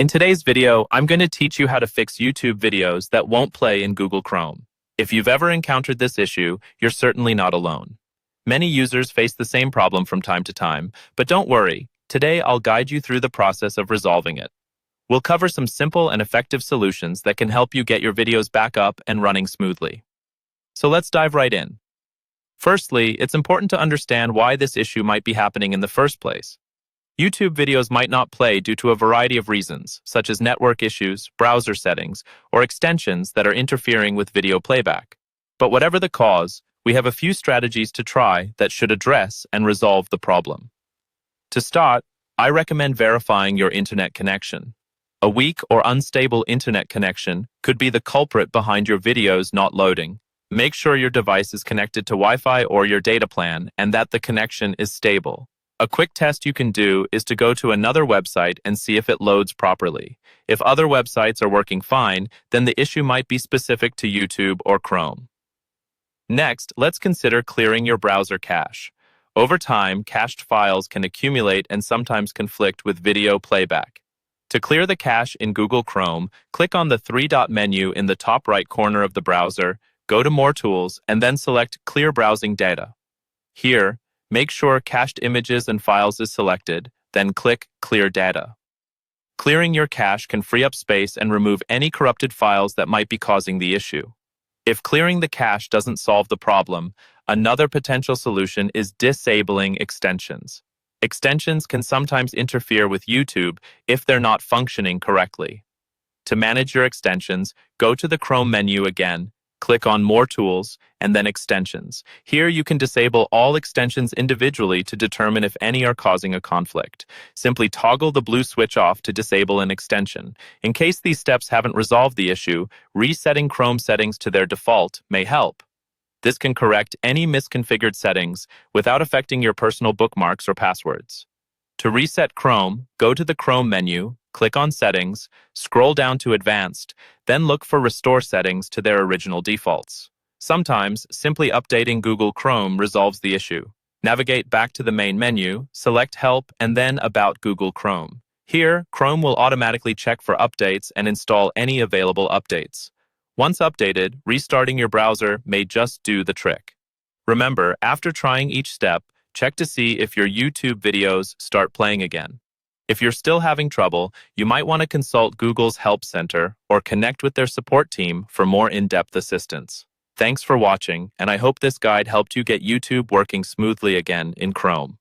In today's video, I'm going to teach you how to fix YouTube videos that won't play in Google Chrome. If you've ever encountered this issue, you're certainly not alone. Many users face the same problem from time to time, but don't worry. Today, I'll guide you through the process of resolving it. We'll cover some simple and effective solutions that can help you get your videos back up and running smoothly. So let's dive right in. Firstly, it's important to understand why this issue might be happening in the first place. YouTube videos might not play due to a variety of reasons, such as network issues, browser settings, or extensions that are interfering with video playback. But whatever the cause, we have a few strategies to try that should address and resolve the problem. To start, I recommend verifying your internet connection. A weak or unstable internet connection could be the culprit behind your videos not loading. Make sure your device is connected to Wi-Fi or your data plan and that the connection is stable. A quick test you can do is to go to another website and see if it loads properly. If other websites are working fine, then the issue might be specific to YouTube or Chrome. Next, let's consider clearing your browser cache. Over time, cached files can accumulate and sometimes conflict with video playback. To clear the cache in Google Chrome, click on the three-dot menu in the top right corner of the browser, go to More Tools, and then select Clear Browsing Data. Here, make sure Cached Images and Files is selected, then click Clear Data. Clearing your cache can free up space and remove any corrupted files that might be causing the issue. If clearing the cache doesn't solve the problem, another potential solution is disabling extensions. Extensions can sometimes interfere with YouTube if they're not functioning correctly. To manage your extensions, go to the Chrome menu again, click on More Tools, and then Extensions. Here you can disable all extensions individually to determine if any are causing a conflict. Simply toggle the blue switch off to disable an extension. In case these steps haven't resolved the issue, resetting Chrome settings to their default may help. This can correct any misconfigured settings without affecting your personal bookmarks or passwords. To reset Chrome, go to the Chrome menu, click on Settings, scroll down to Advanced, then look for Restore Settings to their original defaults. Sometimes, simply updating Google Chrome resolves the issue. Navigate back to the main menu, select Help, and then About Google Chrome. Here, Chrome will automatically check for updates and install any available updates. Once updated, restarting your browser may just do the trick. Remember, after trying each step, check to see if your YouTube videos start playing again. If you're still having trouble, you might want to consult Google's Help Center or connect with their support team for more in-depth assistance. Thanks for watching, and I hope this guide helped you get YouTube working smoothly again in Chrome.